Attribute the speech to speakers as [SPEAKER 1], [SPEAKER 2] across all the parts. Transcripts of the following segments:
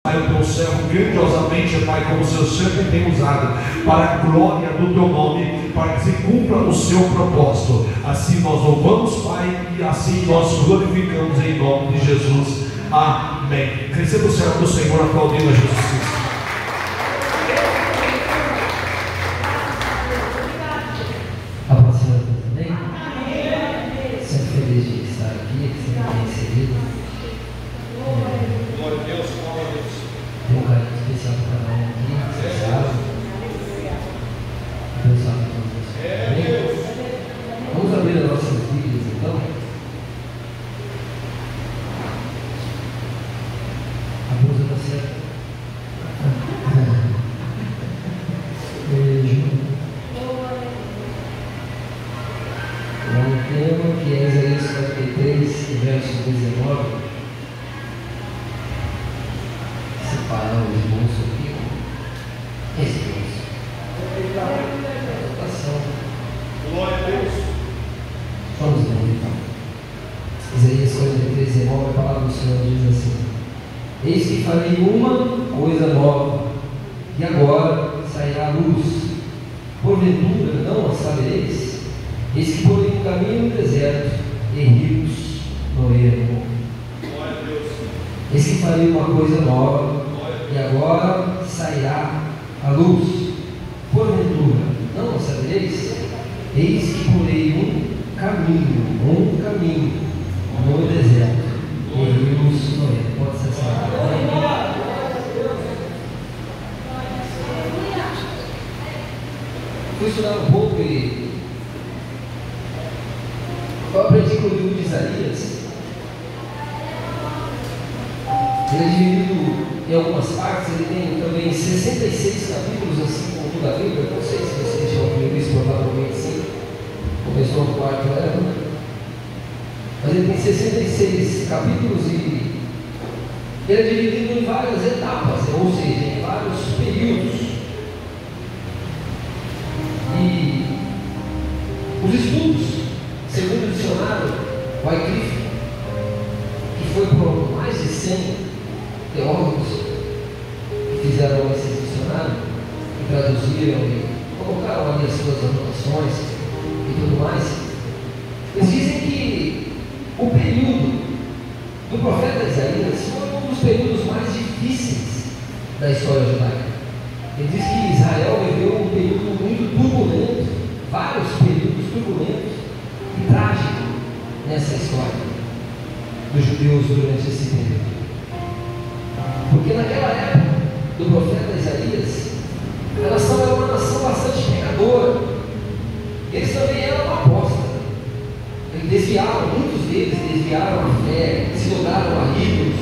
[SPEAKER 1] Pai, o teu servo grandiosamente, Pai, como o Senhor sempre tem usado, para a glória do teu nome, para que se cumpra o seu propósito. Assim nós louvamos, Pai, e assim nós glorificamos em nome de Jesus. Amém. Receba o servo do Senhor aplaudindo a Jesus Cristo.
[SPEAKER 2] A pastora também? Sempre feliz de estar aqui, sempre bem inserido.
[SPEAKER 1] Glória a Deus, glória a Deus.
[SPEAKER 2] Tem um carinho especial para cada um aqui, vocês sabem. Deus sabe todos vocês. Vamos abrir as nossas Bíblias então. A blusa está certa. Beijo. O tema que é Isaías 43, verso 19. Separar o esboço aqui. Esboço. Anotação.
[SPEAKER 1] Glória a Deus.
[SPEAKER 2] Vamos ler então. Isaías 43, 19, a palavra do Senhor diz assim: Eis que farei uma coisa nova, e agora sairá a luz. Porventura não a sabereis? Eis que porei um caminho no deserto, e rios no ermo.
[SPEAKER 1] Glória a Deus.
[SPEAKER 2] Eis que farei uma coisa nova, e agora sairá a luz. Porventura não a sabereis? Eis que porei um caminho no deserto, e rios no ermo. Pode ser assim. Fui estudar um pouco e eu aprendi com o livro de Isaías. Ele é dividido em algumas partes, ele tem também 66 capítulos, assim como toda a Bíblia. Não sei se vocês já ouviram isso, provavelmente sim. Começou no quarto ano. Mas ele tem 66 capítulos e ele é dividido em várias etapas, ou seja, em vários períodos. E os estudos, segundo o dicionário Wycliffe, que foi por mais de 100 teólogos que fizeram esse dicionário, que traduziram e colocaram ali as suas anotações e tudo mais, eles dizem que o período do profeta Isaías foi um dos períodos mais difíceis da história judaica. Ele diz que Israel viveu um período muito turbulento, vários períodos turbulentos e trágicos nessa história dos judeus durante esse período. Porque naquela época do profeta Isaías, a nação era uma nação bastante pecadora. Eles também eram apóstatas. Eles desviaram, muitos deles desviaram a fé, se dobraram a ídolos.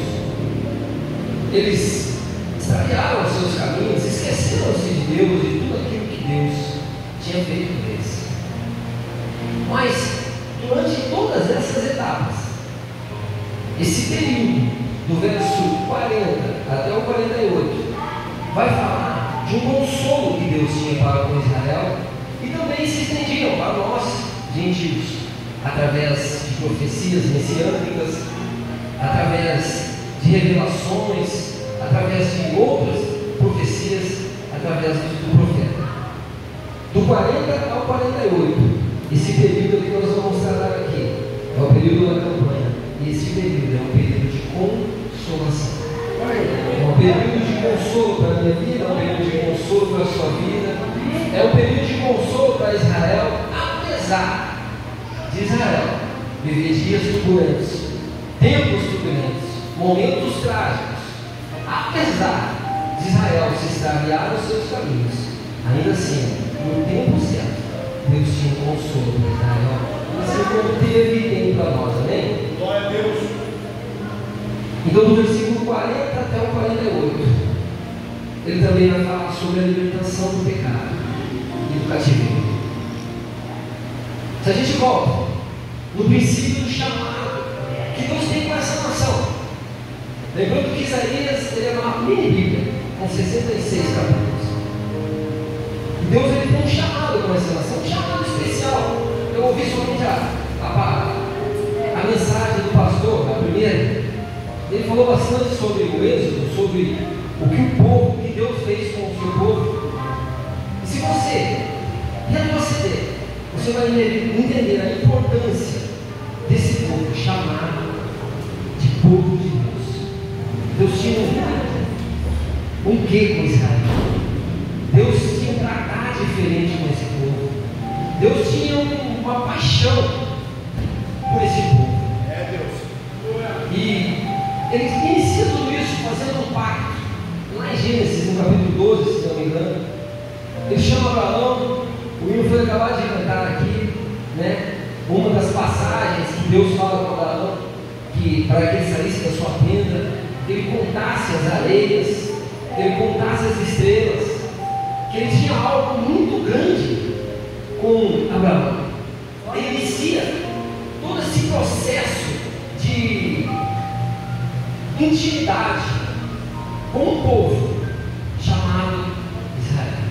[SPEAKER 2] Eles extraviaram os seus caminhos, esqueceram-se de Deus e tudo aquilo que Deus tinha feito deles. Mas, durante todas essas etapas, esse período, do verso 40 até o 48, vai falar de um consolo que Deus tinha para com Israel e também se estendiam para nós, gentios, através de profecias messiânicas, através de revelações, através de outras profecias, através do profeta. Do 40 ao 48, esse período que nós vamos tratar aqui é o período da campanha, e esse período é um período de consolação. É um período de consolo para a minha vida, é um período de consolo para a sua vida, é um período de consolo para Israel, apesar de Israel viver dias turbulentos, tempos turbulentos, momentos trágicos. Apesar de Israel se extraviar nos seus caminhos, ainda assim, no tempo certo, Deus tinha um consolo para Israel, assim como teve e tem para nós, amém?
[SPEAKER 1] Glória a Deus.
[SPEAKER 2] Então, do versículo 40 até o 48, ele também vai falar sobre a libertação do pecado e do cativeiro. Se a gente volta no princípio do chamado que Deus tem com essa nação, lembrando que Isaías ele é uma mini Bíblia com 66 capítulos. E Deus ele tem um chamado com essa nação, um chamado especial. Eu ouvi somente a mensagem do pastor, a primeira, ele falou bastante sobre o êxodo, sobre o que o povo, o que Deus fez com o seu povo. E se você retroceder, você vai entender a importância desse povo chamado de povo de Deus. Deus tinha um quê com Israel? Deus tinha um tratar diferente com esse povo. Deus tinha uma paixão por esse povo. E ele inicia tudo isso fazendo um pacto. Lá em Gênesis, no capítulo 12, se não me engano, ele chama Abraão. O hino foi acabado de cantar aqui, né? Uma das passagens que Deus fala com Abraão, que para que ele saísse da sua tenda, que ele contasse as areias, que ele contasse as estrelas, que ele tinha algo muito grande com Abraão. Ele inicia todo esse processo de intimidade com um povo chamado Israel.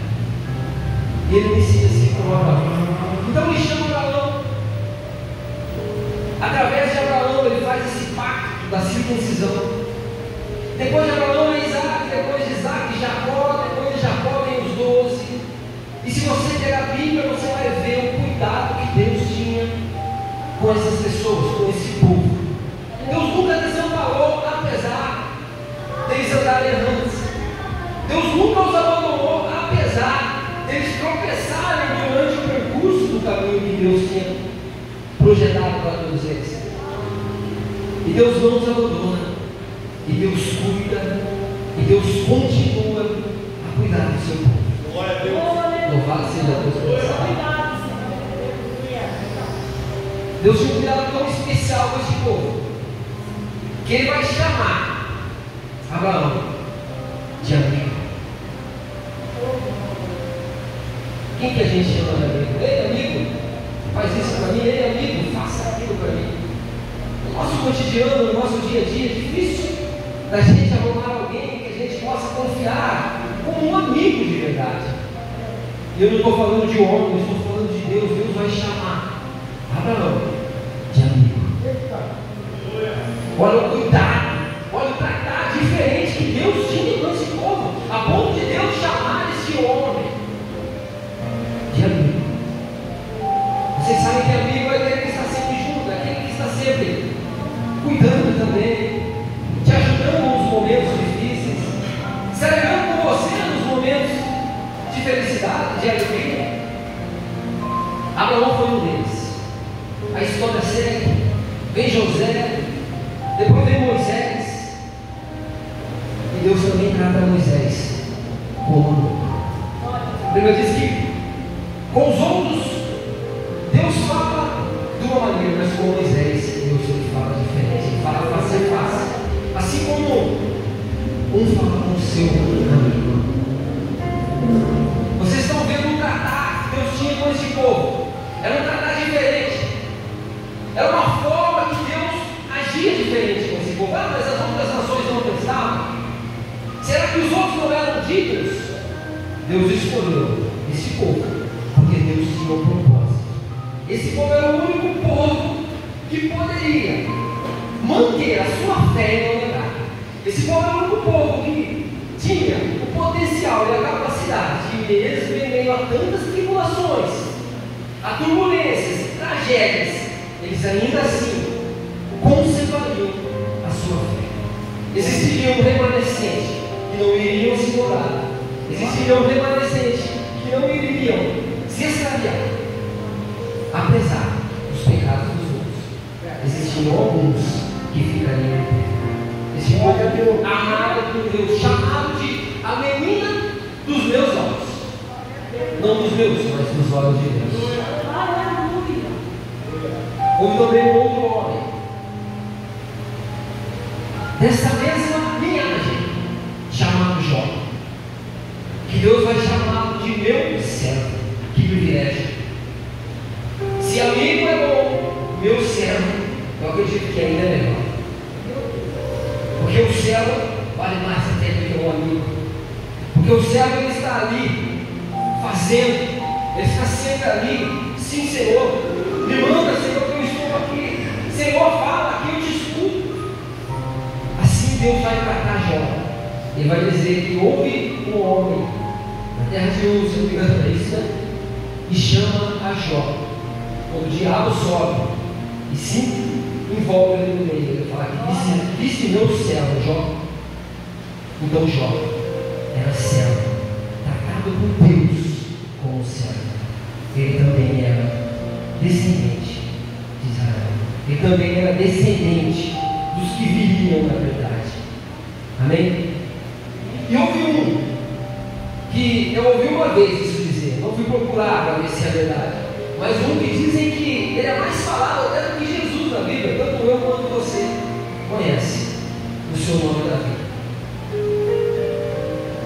[SPEAKER 2] E ele inicia assim com Abraão. Então ele chama Abraão. Através de Abraão ele faz esse pacto da circuncisão. Depois de Abraão é Isaac, depois de Isaac Jacó, depois de Jacó vem os 12. E se você pegar a Bíblia, você vai ver o cuidado que Deus tinha com essas pessoas, com esse povo. Deus nunca desamparou, apesar deles andarem errantes. Deus nunca os abandonou, apesar deles tropeçarem durante o percurso do caminho que Deus tinha projetado para todos eles. E Deus não os abandona. E Deus cuida. E Deus continua a cuidar do seu povo.
[SPEAKER 3] Glória a Deus.
[SPEAKER 2] Louvado seja Deus por essa palavra. Deus tinha um cuidado tão especial com esse povo, que ele vai chamar Abraão de amigo. Quem que a gente chama de amigo? Ei, amigo, faz isso para mim. Ei, amigo, faça aquilo para mim. No nosso cotidiano, no nosso dia a dia, é difícil da gente arrumar alguém que a gente possa confiar como um amigo de verdade. E eu não estou falando de homem, eu estou falando de Deus. Deus vai chamar Abraão de amigo. Olha o cuidado, olha o tratar diferente que Deus tinha com esse povo, a ponto de Deus chamar esse homem de amigo. Vocês sabem que amigo é aquele que está sempre junto, é aquele que está sempre cuidando também, te ajudando nos momentos difíceis, se alegrando com você nos momentos de felicidade, de alegria. Abraão foi um deles. A história segue. Vem José, depois vem Moisés, e Deus também trata Moisés como amigo. A Bíblia diz que com os outros Deus fala de uma maneira, mas com Moisés Deus ele fala diferente. Ele fala face a face, assim como um fala com o seu amigo. Vocês estão vendo o tratar que Deus tinha com esse povo. Era um tratar diferente. Era uma forma que Deus agia diferente com esse povo. Ah, mas as outras nações não prestavam. Será que os outros não eram dignos? Deus escolheu esse povo, porque Deus tinha um propósito. Esse povo era o único povo que poderia manter a sua fé e não negar. Esse povo era o único povo que tinha o potencial e a capacidade de, mesmo em meio a tantas tribulações, a turbulências, tragédias, eles ainda assim conservariam a sua fé. Existiria um remanescente que não iriam se dobrar. Existiria um remanescente que não iriam se extraviar, apesar dos pecados dos outros. Existiam alguns que ficariam em pé. Esse povo amado por Deus, chamado de a menina dos meus olhos. Não dos meus, mas dos olhos de Deus. Houve também um outro homem, dessa mesma linhagem, chamado Jó, que Deus vai chamá-lo de meu servo. Que privilégio! Se amigo é bom, meu servo, eu acredito que ainda é melhor. Porque o servo vale mais até do que o amigo. Porque o servo ele está ali fazendo, ele está sempre ali. Sim, Senhor, me manda, Senhor, que eu estou aqui. Senhor, fala que eu te escuto. Deus vai tratar Jó. Ele vai dizer que houve um homem na terra de Uz, se não me engano, é isso, né? E chama a Jó. Quando o diabo sobe e se envolve ali no meio, ele fala que disse meu servo Jó. Então Jó era servo, tratado por Deus como servo. Ele também era descendente de Israel. Ele também era descendente dos que viriam na verdade. Amém? E houve que eu ouvi uma vez isso dizer, não fui procurar para ver se é verdade, mas que dizem que ele é mais falado até do que Jesus na Bíblia, tanto eu quanto você conhece o seu nome da Bíblia.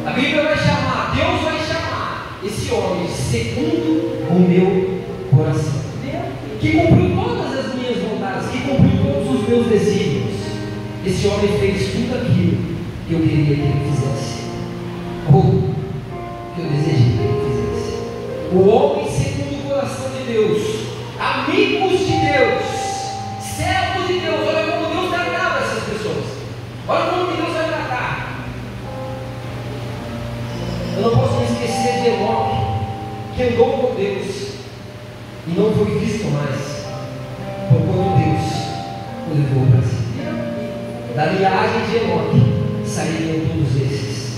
[SPEAKER 2] A Bíblia vai chamar, Deus vai chamar esse homem segundo o meu coração, que cumpriu todas as minhas vontades, que cumpriu todos os meus desígnios. Esse homem fez tudo aquilo que eu queria que ele fizesse, ou que eu desejei que ele fizesse. O homem segundo o coração de Deus, amigos de Deus, servos de Deus. Olha como Deus tratava essas pessoas, olha como Deus vai tratar. Eu não posso me esquecer de Enoque, que andou com Deus e não foi visto mais, por quando Deus o levou para si. Da linhagem de Enoque sairiam todos esses.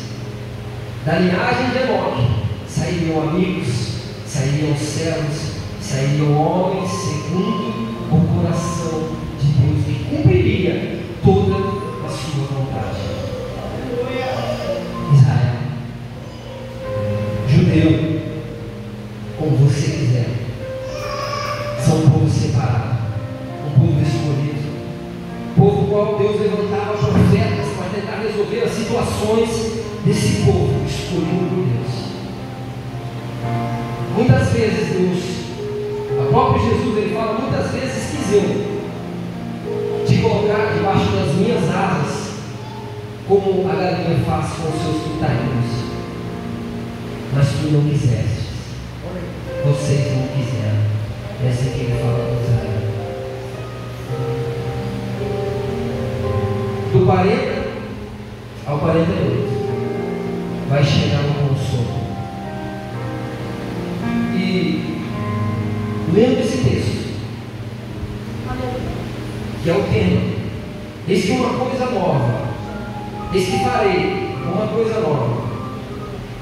[SPEAKER 2] Da linhagem de Enoque sairiam amigos, sairiam servos, sairiam homens segundo o coração de Deus, que cumpriria toda a sua vontade. Israel, judeu, como você quiser, são um povo separado, um povo escolhido, povo qual Deus levantava profetas para tentar resolver as situações desse povo escolhido por Deus. Muitas vezes Deus, o próprio Jesus, ele fala, muitas vezes quis eu te colocar debaixo das minhas asas, como a galinha faz com os seus pintainhos, mas tu não quiseste, vocês não quiseram. Essa é que ele fala com Israel. Do 40 ao 48 vai chegar um consolo. E lendo esse texto, que é o tema, eis que uma coisa nova, eis que farei uma coisa nova,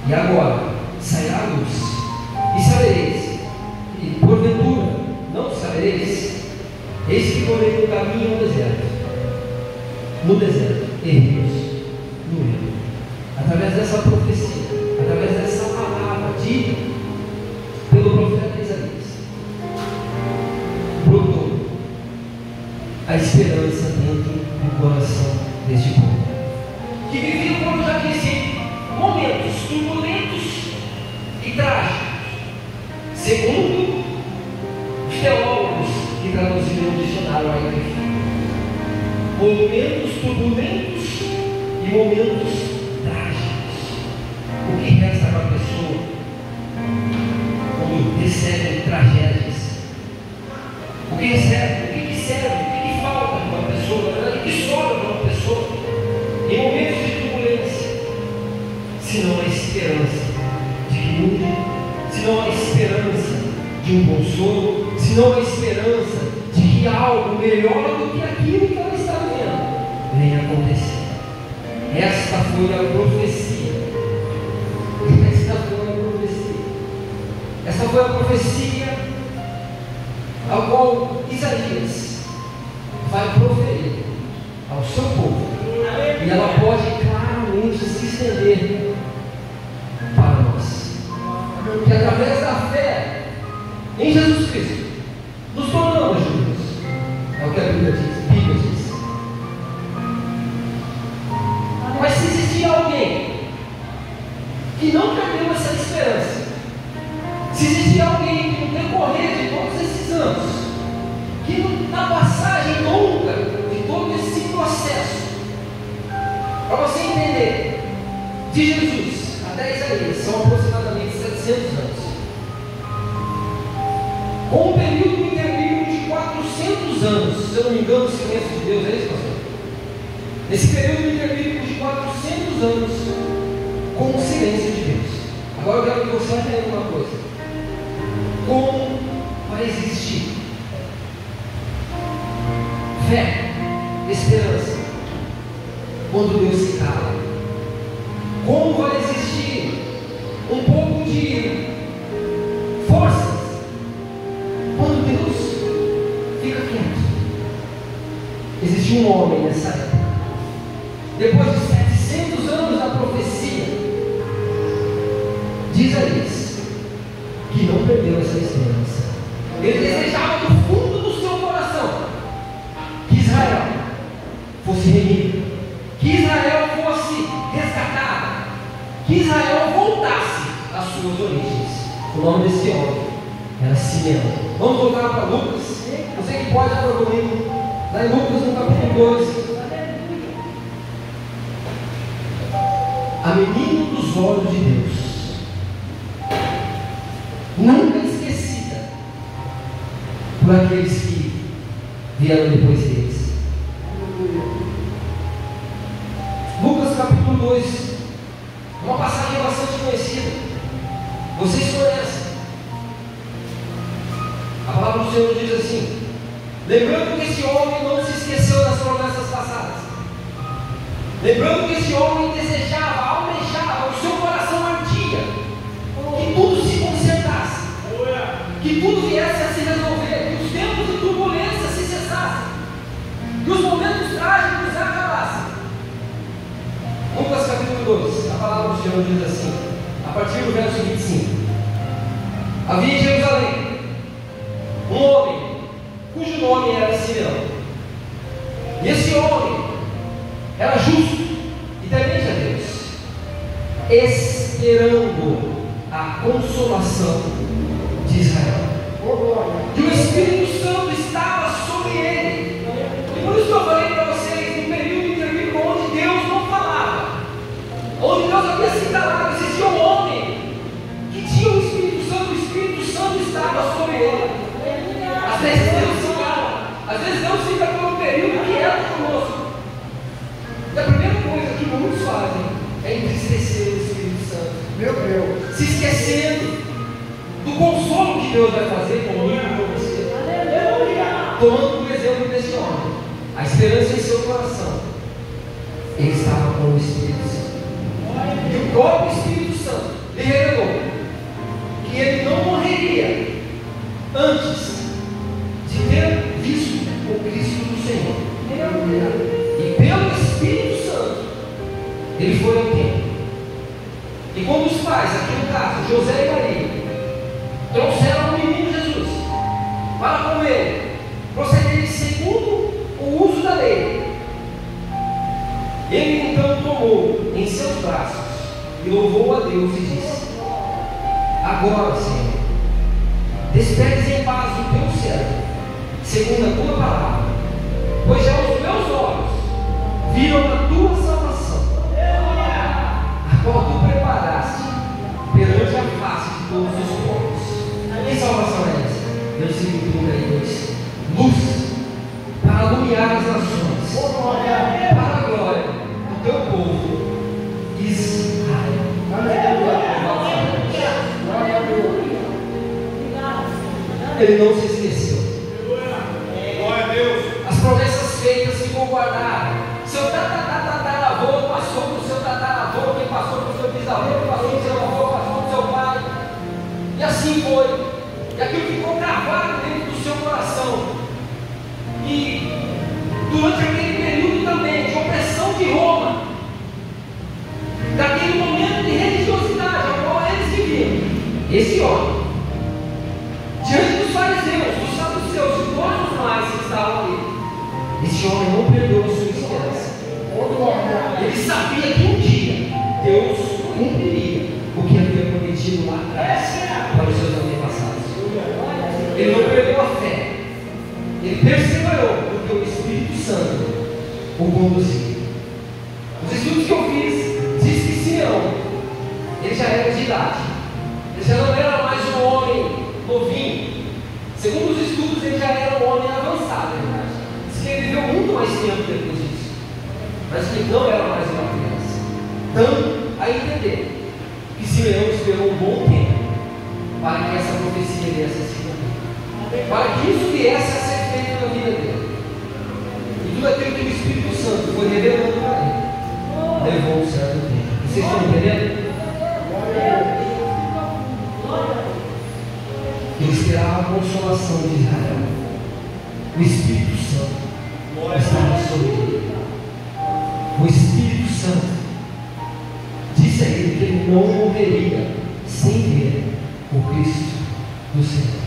[SPEAKER 2] e agora sairá a luz, e sabereis, e porventura não sabereis, eis que porei no caminho ao deserto, e rios no rio. Através dessa profecia, através dessa palavra dita pelo profeta Isaías, brotou a esperança dentro do coração deste povo, que vivia, como já disse, momentos turbulentos e trágicos, segundo os teólogos que traduziram o dicionário aí, momentos turbulentos e momentos trágicos. O que resta para a pessoa quando recebe tragédias? O que recebe? O que serve? O que falta para uma pessoa? O que sobra para uma pessoa em momentos de turbulência? Se não a esperança de que mude, se não a esperança de um consolo, se não a esperança de que algo melhor do que aquilo que ela está vendo venha acontecer. Esta foi a profecia. Esta foi a profecia ao qual Isaías vai proferir ao seu povo. E ela pode claramente se estender para nós. Que através da fé em Jesus Cristo nos tornamos judeus. É o que a Bíblia diz. Mas se existia alguém que não perdeu essa esperança, se existia alguém que no decorrer de todos esses anos, que na passagem longa de todo esse processo, para você entender, de Jesus até Isaías, são aproximadamente 700 anos, com um período intermediário de 400 anos, se eu não me engano, o silêncio de Deus é isso, pastor? Nesse período bíblico de 400 anos, com o silêncio de Deus. Agora eu quero que você entenda uma coisa. Como vai existir fé, esperança, quando Deus se cala? Como vai existir um pouco de forças quando Deus fica quieto? Existiu um homem nessa época, depois de 700 anos da profecia, diz a eles que não perdeu essa esperança. Ele desejava do fundo do seu coração que Israel fosse remido, que Israel fosse resgatado, que Israel voltasse às suas origens. O nome desse homem era Simeão. Vamos voltar para Lucas. Você que pode abrir comigo lá em Lucas no capítulo 2. A menina dos olhos de Deus, nunca esquecida por aqueles que vieram depois deles. Lucas capítulo 2, uma passagem bastante conhecida, vocês conhecem. A palavra do Senhor diz assim: lembrando que esse homem não se esqueceu das promessas passadas, lembrando que esse homem desejava, almejava, o seu coração ardia, que tudo se consertasse, que tudo viesse a se resolver, que os tempos de turbulência se cessassem, que os momentos trágicos acabassem. Lucas capítulo 2, a palavra do Senhor diz assim, a partir do verso 25: havia em Jerusalém um homem cujo nome era Simeão, e esse homem era justo e temente a Deus, esperando a consolação de Israel. E o Espírito Santo estava sobre ele. E por isso que eu falei para vocês, no período interbíblico onde Deus não falava, onde Deus havia se calado, existia um homem que tinha o Espírito Santo estava sobre ele. Às vezes Deus se cala, às vezes Deus fica por um período que é conosco. E a primeira coisa que muitos fazem é entristecer o Espírito Santo. Meu Deus! Se esquecendo do consolo que Deus vai fazer comigo e com você. Aleluia! Tomando o exemplo desse homem, a esperança em seu coração, ele estava com o Espírito Santo. E o próprio Espírito Santo lhe revelou que ele não morreria antes de ter visto o Cristo do Senhor. E pelo Espírito Santo ele foi ao templo. E quando os pais, aqui no caso José e Maria, trouxeram o menino Jesus para com ele procederem segundo o uso da lei, ele então tomou em seus braços e louvou a Deus e disse: agora, Senhor, despedes em paz o teu servo, segundo a tua palavra, pois já os meus olhos viram a tua salvação, a qual tu preparaste perante a face de todos os povos. Que salvação é essa? Versículo 32: luz para iluminar as nações, para a glória do teu povo Israel. Ele não se esqueceu.
[SPEAKER 3] Glória a Deus.
[SPEAKER 2] As promessas feitas ficou guardada. Seu tataravô passou para o seu tataravô, que passou para o seu bisavô, que passou para o seu avô, passou para o seu pai. E assim foi. E aquilo ficou gravado dentro do seu coração. E durante aquele período também de opressão de Roma, daquele momento de religiosidade ao qual eles viviam, esse homem, diante dos fariseus, dos saduceus e todos os mais que estavam ali, esse homem não perdeu a sua esperança. Ele sabia que um dia Deus cumpriria o que havia prometido lá atrás para os seus antepassados. Ele não perdeu a fé, ele perseverou, porque o Espírito Santo o conduziu. Os estudos que eu fiz diz que Simeão, ele já era de idade, ele já não era mais um homem novinho. Segundo os estudos, ele já era um homem avançado, é verdade. Diz que ele viveu muito mais tempo depois disso. mas que não era mais uma criança. Tanto a entender que Simeão esperou um bom tempo para que essa profecia viesse a se cumprir, para que isso viesse a ser feito na vida dele. E tudo aquilo que o Espírito Santo foi revelando para ele, levou um certo tempo. Vocês estão entendendo? Ele esperava a consolação de Israel. O Espírito Santo estava sobre ele. O Espírito Santo disse a ele que ele não morreria sem ver o Cristo do Senhor.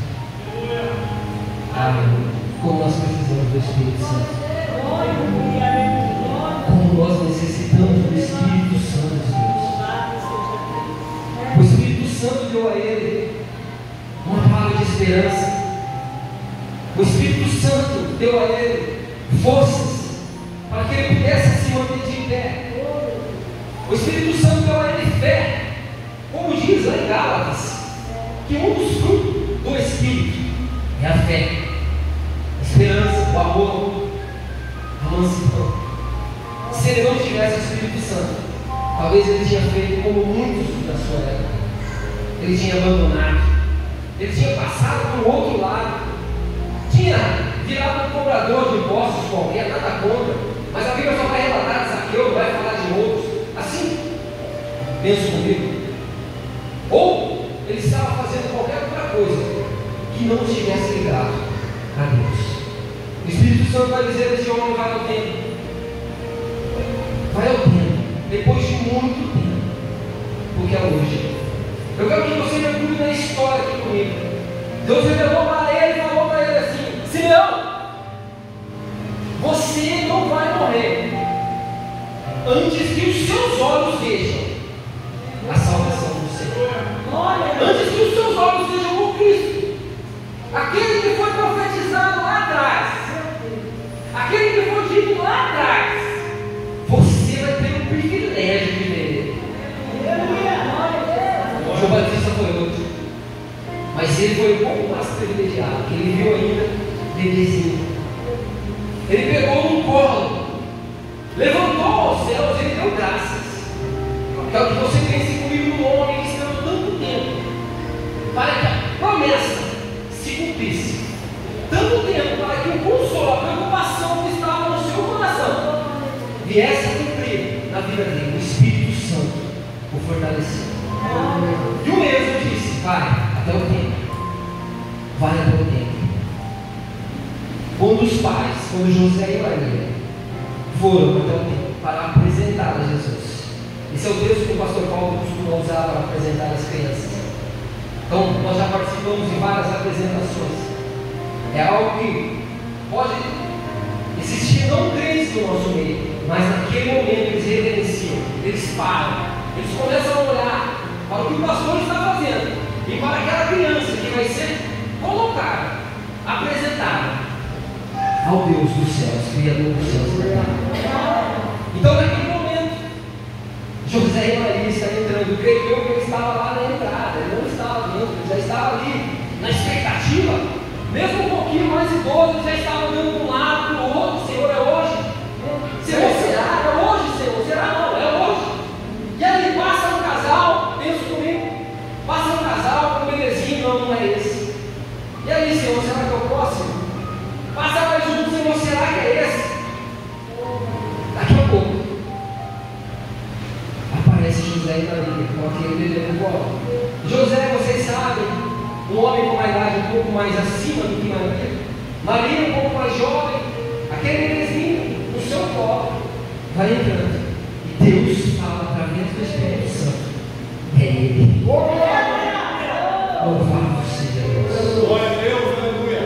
[SPEAKER 2] Amém. Como nós precisamos do Espírito Santo. Como nós necessitamos do Espírito Santo de Deus. O Espírito Santo deu a ele uma palavra de esperança. O Espírito Santo deu a ele forças para que ele pudesse se manter de pé. O Espírito Santo deu a ele fé, como diz lá em Gálatas, que um dos frutos do Espírito é a fé, a esperança, o amor, a mansidão. Se ele não tivesse o Espírito Santo, talvez ele tinha feito como muitos da sua época. Ele tinha abandonado, ele tinha passado para o outro lado, tinha virado um cobrador de impostos qualquer, nada contra, mas a Bíblia só vai relatar de Zaqueu, não vai falar de outros. Assim, penso comigo. Ou ele estava fazendo qualquer outra coisa que não estivesse ligado a Deus. O Espírito Santo vai dizer a esse homem: vai ao tempo. Vai ao tempo, depois de muito tempo, porque é hoje. Eu quero que você mergulhe na história aqui comigo. Deus revelou para ele e falou para ele assim: Simeão, você não vai morrer antes que os seus olhos vejam a salvação do Senhor. Antes que os seus olhos vejam o Cristo, aquele que foi profetizado lá atrás, aquele que foi dito lá atrás, você vai ter o privilégio de ver ele. João Batista foi outro, mas ele foi um pouco mais privilegiado, porque ele viu ainda bebezinho. Ele pegou no colo, levantou aos céus e ele deu graças. Que é o que você pensa comigo no homem que esperou tanto tempo para que a promessa se cumprisse. Tanto tempo para que o consolo, a preocupação que estava no seu coração viesse a cumprir na vida dele. O Espírito Santo o fortaleceu. E o mesmo disse: vai até o tempo. Vai até o tempo. Quando os pais, quando José e Maria foram até o tempo para apresentar a Jesus. Esse é o texto que o pastor Paulo costuma usar para apresentar as crianças. Então, nós já participamos de várias apresentações. É algo que pode existir não crentes no nosso meio, mas naquele momento eles reverenciam, eles param, eles começam a olhar para o que o pastor está fazendo e para aquela criança que vai ser colocada, apresentada ao Deus dos céus, Criador dos céus e da terra. Então, naquele momento, José e Maria estão entrando. Creio eu que ele estava lá na entrada, ele não estava dentro, ele já estava ali na expectativa, mesmo um pouquinho mais idoso, ele já estava olhando para um lado, para o outro. Senhor, é hoje? Senhor, será? É hoje, Senhor? Será? Não, é hoje. E aí passa um casal, pensa comigo, passa um casal com um bebezinho, não é esse. E aí, Senhor, será que é o próximo? Passa mais um, Senhor, será que é esse? Daqui a pouco aparece José e Maria com aquele bebê no colo. José, vocês sabem, um homem com uma idade um pouco mais acima do que Maria. Maria um pouco mais jovem, aquele bebezinho no seu colo. Vai entrando e Deus fala através do Espírito Santo: é Ele. Louvado seja Deus.
[SPEAKER 3] Glória a Deus, aleluia.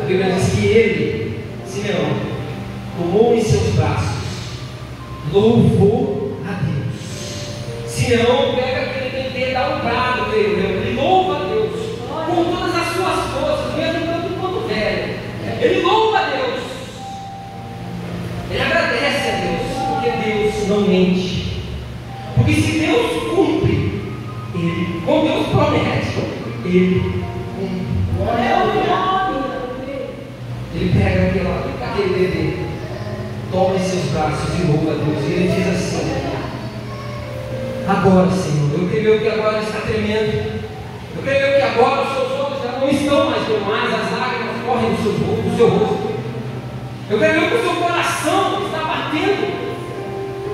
[SPEAKER 2] A Bíblia diz que ele, Simeão, tomou em seus braços, louvou a Deus. Simeão pega aquele bebê, dá um brado, ele louva a Deus com todas as suas forças, mesmo tanto quanto velho. Ele louva a Deus, ele agradece a Deus, porque Deus não mente. Porque se Deus cumpre, ele, como Deus promete, ele cumpre. Ele pega aquele bebê, toma em seus braços e louva a Deus. E ele diz assim: agora, Senhor, eu creio que agora ele está tremendo. Eu creio que agora os seus olhos já não estão mais normais, as lágrimas correm do seu rosto. Eu creio que o seu coração está batendo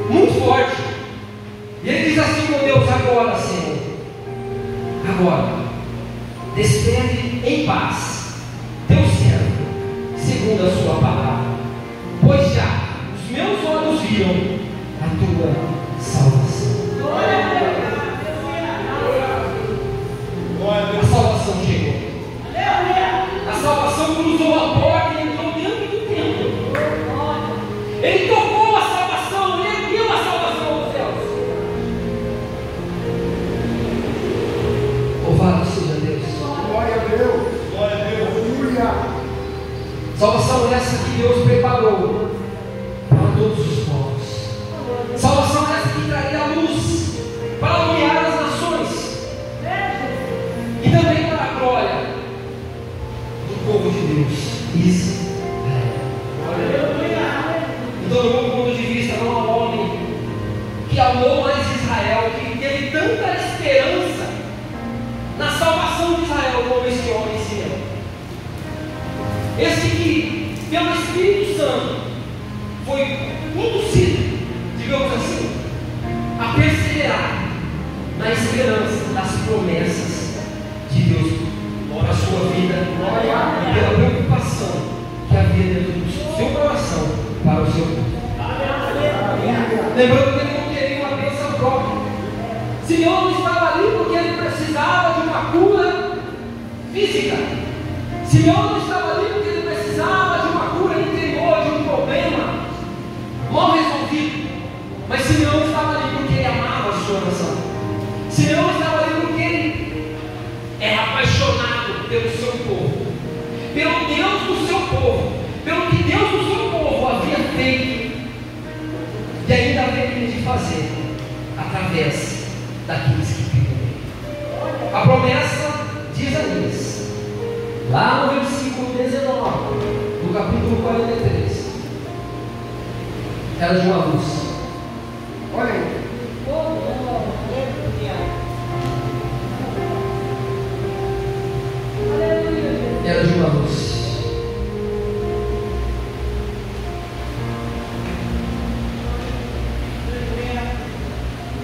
[SPEAKER 2] muito forte. E ele diz assim: meu Deus, agora, Senhor, agora, despede em paz teu servo, segundo a sua palavra, pois já os meus olhos viram a tua salvação. A salvação chegou. A salvação cruzou a porta e entrou dentro do templo. Ele tocou a salvação, ele ergueu a salvação aos céus. Louvado seja Deus.
[SPEAKER 3] Glória a Deus. Glória a Deus. Aleluia.
[SPEAKER 2] Salvação essa que Deus preparou para todos os povos. Salvação essa que traria a luz para iluminar as nações e também para a glória do povo de Deus, Israel. Então, do meu ponto de vista, não há homem que amou mais Israel, que teve tanta esperança na salvação de Israel como esse homem Simeão. Esse que, pelo Espírito Santo, foi induzido, digamos assim, a perseverar na esperança das promessas de Deus para a sua vida e pela preocupação que havia dentro do seu coração para o seu povo. Lembrando que ele não queria uma bênção própria. Simeão não estava ali porque ele precisava de uma cura física. Simeão não estava ali porque ele precisava de uma cura interior, de um problema mal resolvido. Mas Simeão estava ali porque ele amava a sua nação. Simeão estava ali porque ele era apaixonado pelo seu povo, pelo Deus do seu povo, pelo que Deus do seu povo havia feito e ainda haveria de fazer através daqueles que creem. A promessa de Isaías, lá no versículo 19 do capítulo 43, era de uma luz. Olha aí. Era de uma luz.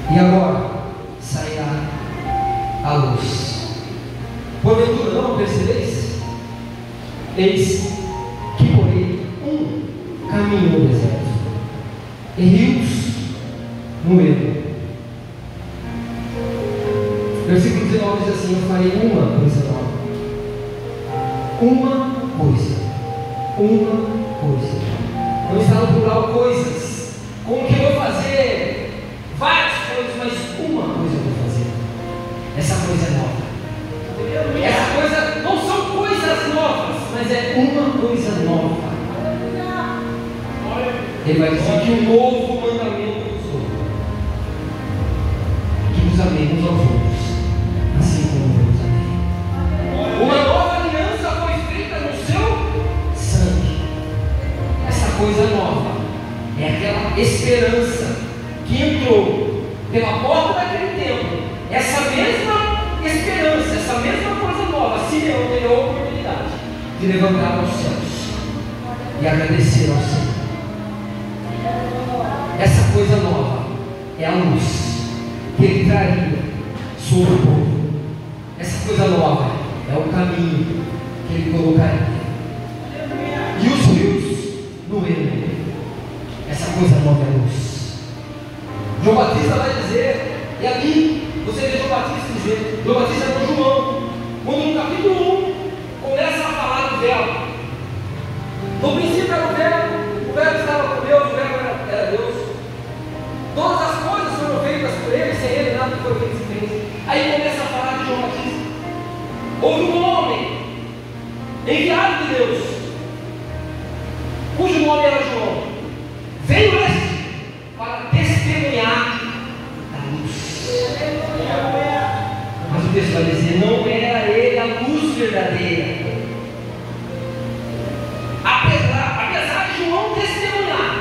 [SPEAKER 2] E agora sairá a luz. Porventura não percebeis? Eis que porei um caminho no deserto e rios no ermo. Versículo 19 diz assim: eu farei uma coisa nova. Uma coisa. Não está no plural coisas. Como que eu vou fazer várias coisas, mas uma coisa eu vou fazer. Essa coisa é nova. Essa coisa não são coisas novas, mas é uma coisa nova. Ele vai dizer que um novo mandamento nos dou, que nos amemos aos outros, assim como eu vos amei. Uma nova aliança foi feita no seu sangue. Essa coisa nova é aquela esperança que entrou pela porta daquele templo. Essa mesma esperança, essa mesma coisa nova, Simeão teve a oportunidade de levantar aos céus e agradecer ao Senhor. Essa coisa nova é a luz que ele traria sobre o povo. Essa coisa nova é o caminho que ele colocaria. E os rios no ermo. Essa coisa nova é a luz. João Batista vai dizer, e ali você vê João Batista dizer, João Batista é com João, quando no capítulo 1 começa a falar do verbo. No princípio era o verbo estava com Deus, o verbo era Deus. Todas as coisas foram feitas por ele, sem ele nada foi feito sem ele. Aí começa a falar de João Batista. Houve um homem enviado de Deus, cujo nome era João. Veio este para testemunhar da luz. Mas o texto vai dizer, não era ele a luz verdadeira. Apesar de João testemunhar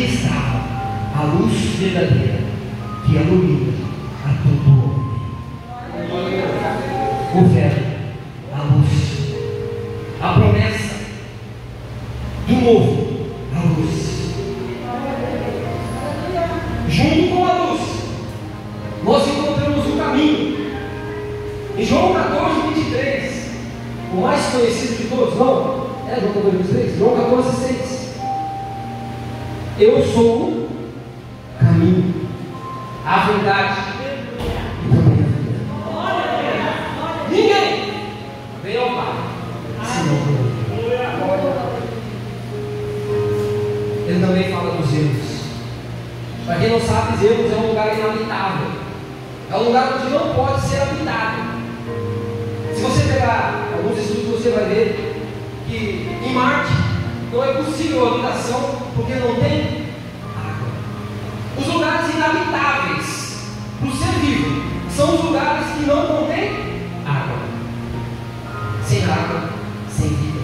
[SPEAKER 2] estava a luz verdadeira que ilumina a todo homem. O verbo, a luz, a promessa do novo, a luz. Junto com a luz, nós encontramos o caminho. Em João 14, 23, o mais conhecido de todos, não? É João 14, 23? João 14, 6. Eu sou o caminho, a verdade e também a vida. Ninguém vem ao Pai senão por mim. Ele também fala dos erros. Para quem não sabe, Zeus é um lugar inabitável. É um lugar onde não pode ser habitado. Se você pegar alguns estudos, você vai ver que em Marte não é possível a habitação porque não tem água. Os lugares inabitáveis para o ser vivo são os lugares que não contêm água. Sem água, sem vida.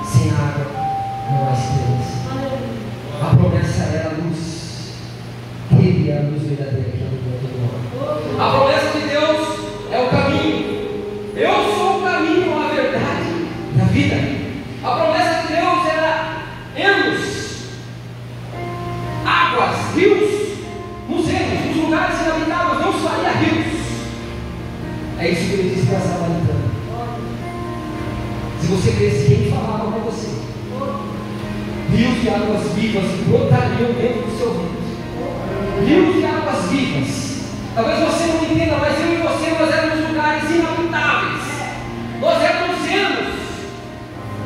[SPEAKER 2] Sem água, não há esperança. A promessa é a luz. Ele é a luz verdadeira que ilumina todo mundo. A promessa de Deus é o caminho. Eu sou o caminho, a verdade e a vida. A promessa de Deus era enos, águas, rios, nos enos, nos lugares inabitáveis, não faria rios. É isso que ele disse para a samaritana. Se você cresce, quem falava para você? Rios de águas vivas brotariam dentro do seu ventre. Rios de águas vivas. Talvez você não entenda, mas eu e você, nós éramos lugares inabitáveis. Nós éramos enos.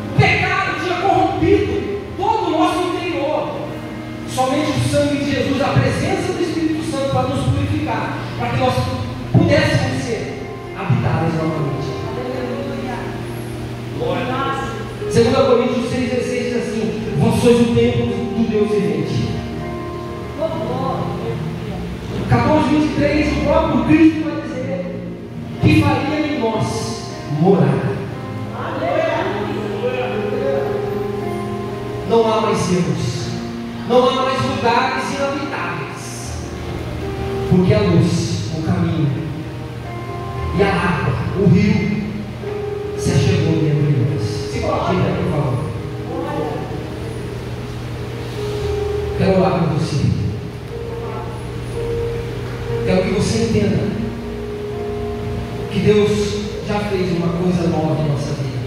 [SPEAKER 2] O pecado tinha corrompido todo o nosso interior. Somente o sangue de Jesus, a presença do Espírito Santo para nos purificar, para que nós pudéssemos ser habitáveis novamente. 2 Coríntios 6,16 diz assim: vós sois o templo do Deus vivente. 14:23, o próprio Cristo vai dizer que faria em nós morar. Não há mais erros, não há mais lugares inabitáveis, porque a luz, o caminho e a água, o rio, se achegou dentro de nós. Se coloque aí, por favor. Quero orar com você. Quero que você entenda que Deus já fez uma coisa nova em nossa vida.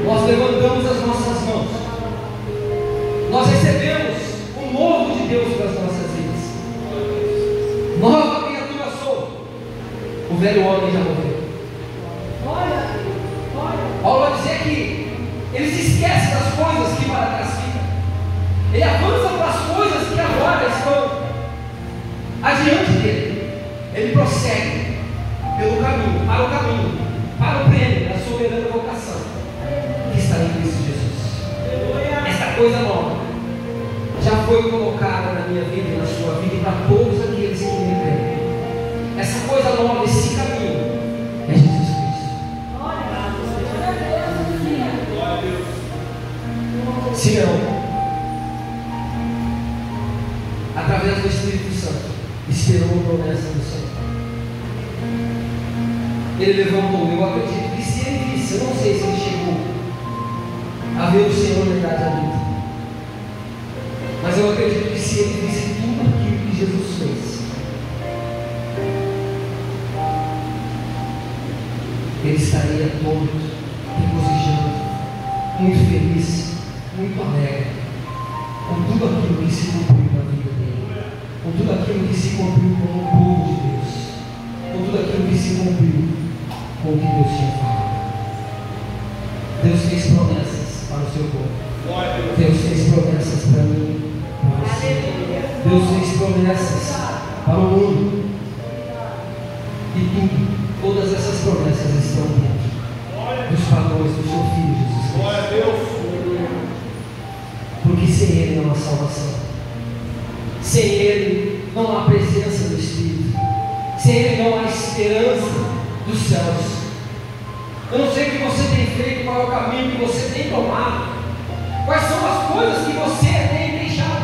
[SPEAKER 2] Nós levantamos as nossas mãos. Nós recebemos o novo de Deus para as nossas vidas. Nova criatura sou. O velho homem já morreu. Paulo vai dizer que ele se esquece das coisas que para trás ficam. Ele avança para as coisas que agora estão adiante dele. Ele prossegue pelo caminho, para o prêmio da soberana vocação que está em Cristo Jesus. Esta coisa nova já foi colocada na minha vida e na sua vida e para todos aqueles que me creem. Essa coisa nova, esse caminho é Jesus Cristo. Simeão, através do Espírito Santo, esperou a promessa do Senhor. Ele levantou. Eu acredito que se ele visse, eu não sei se ele chegou a ver o Senhor na idade adulta, mas eu acredito que se ele visse tudo aquilo que Jesus fez, ele estaria todo regozijando, muito feliz, muito alegre com tudo aquilo que se cumpriu na vida dele, com tudo aquilo que se cumpriu com o povo de Deus, com tudo aquilo que se cumpriu com o que Deus tinha falado. Deus fez promessas para o seu povo. Deus fez promessas para mim, para você. Deus fez promessas para o mundo. E todas essas promessas estão dentro dos padrões do seu Filho Jesus Cristo. Porque sem Ele não há salvação. Sem Ele não há presença do Espírito. Sem Ele não há esperança dos céus. Eu não sei o que você tem feito, qual é o caminho que você tem tomado, quais são as coisas que você tem deixado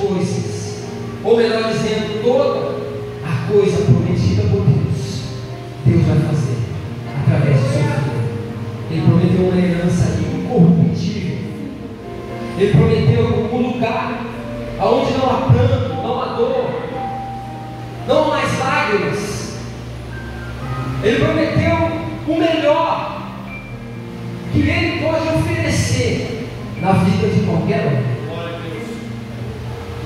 [SPEAKER 2] coisas, ou melhor dizendo, toda a coisa prometida por Deus, Deus vai fazer através do seu Filho. Ele prometeu uma herança incorruptível. Ele prometeu um lugar onde não há pranto, não há dor, não há mais lágrimas. Ele prometeu o melhor que Ele pode oferecer na vida de qualquer um.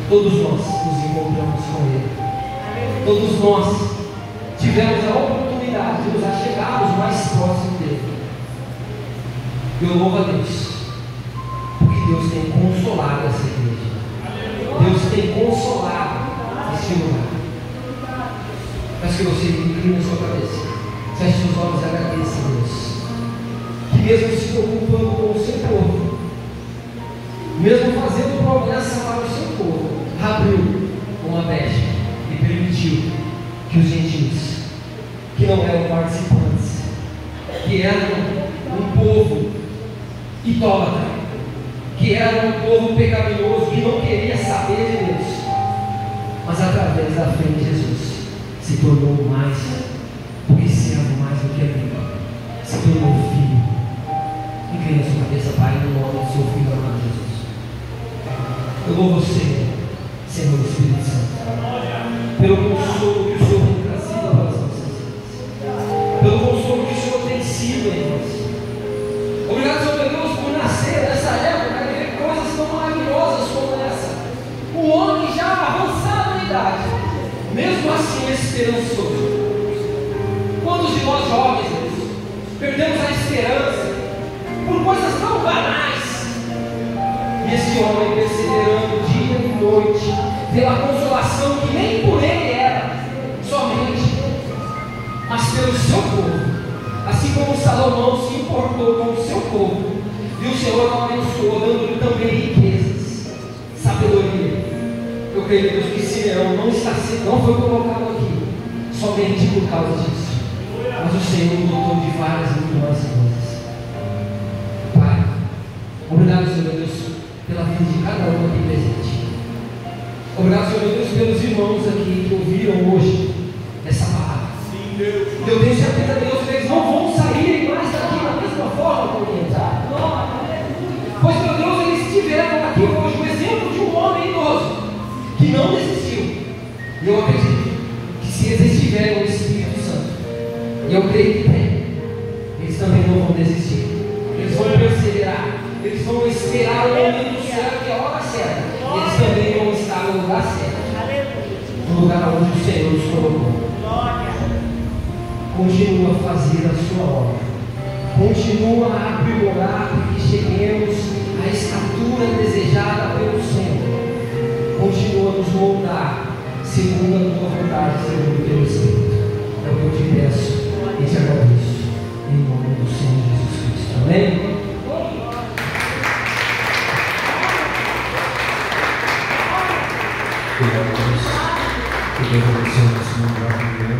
[SPEAKER 2] Todos nós nos encontramos com Ele. Todos nós tivemos a oportunidade de nos achegarmos mais próximo dEle. Eu louvo a Deus, porque Deus tem consolado essa igreja. Deus tem consolado este lugar. Peço que você incline a sua cabeça, feche seus olhos e agradeça a Deus, que mesmo se preocupando com o seu povo, mesmo fazendo promessa para o seu povo, abriu uma brecha e permitiu que os gentios, que não eram participantes, que eram um povo idólatra, que era um povo pecaminoso, que não queria saber de Deus, mas através da fé em Jesus se tornou mais do que servo, mais do que amigo, se tornou filho. Inclina a sua cabeça, Pai, no nome do seu Filho amado Jesus. Eu louvo você, Senhor Espírito Santo, pelo consolo que o Senhor tem trazido para as nossas vidas, pelo consolo que o Senhor tem sido em nós. Obrigado, Senhor Deus, por nascer nessa época e ver coisas tão maravilhosas como essa. O homem já avançado na idade, mesmo assim esperançoso. Quantos de nós jovens, Deus, perdemos a esperança por coisas tão banais, e esse homem perseverando dia e noite pela consolação que nem por ele era somente, mas pelo seu povo, assim como Salomão se importou com o seu povo, e o Senhor o abençoou, dando-lhe também riquezas, sabedoria. Eu creio, Deus, que Simeão não foi colocado aqui somente por causa disso, mas o Senhor o dotou de várias e muito mais coisas. Pai, obrigado, Senhor Deus, pela vida de cada um aqui presente. Obrigado, Senhor Deus, pelos irmãos aqui que ouviram hoje essa palavra. Eu tenho certeza, Deus, que eles não vão sair mais daqui da mesma forma como entraram. Pois, meu Deus, eles tiveram aqui hoje o exemplo de um homem idoso que não desistiu. E eu acredito que se eles estiverem no Espírito Santo, e eu creio que tem, eles também não vão desistir. Eles vão perseverar. Eles vão esperar o momento certo e a hora certa. E eles também vão estar no lugar certo, no lugar onde o Senhor os colocou. Continua a fazer a sua obra, continua a aprimorar para que cheguemos à estatura desejada pelo Senhor, continua a nos moldar segundo a tua vontade, segundo o teu Espírito. É o que eu te peço e te agradeço, em nome do Senhor Jesus Cristo. Amém? Obrigado a Deus. Que Deus abençoe o nosso mundo.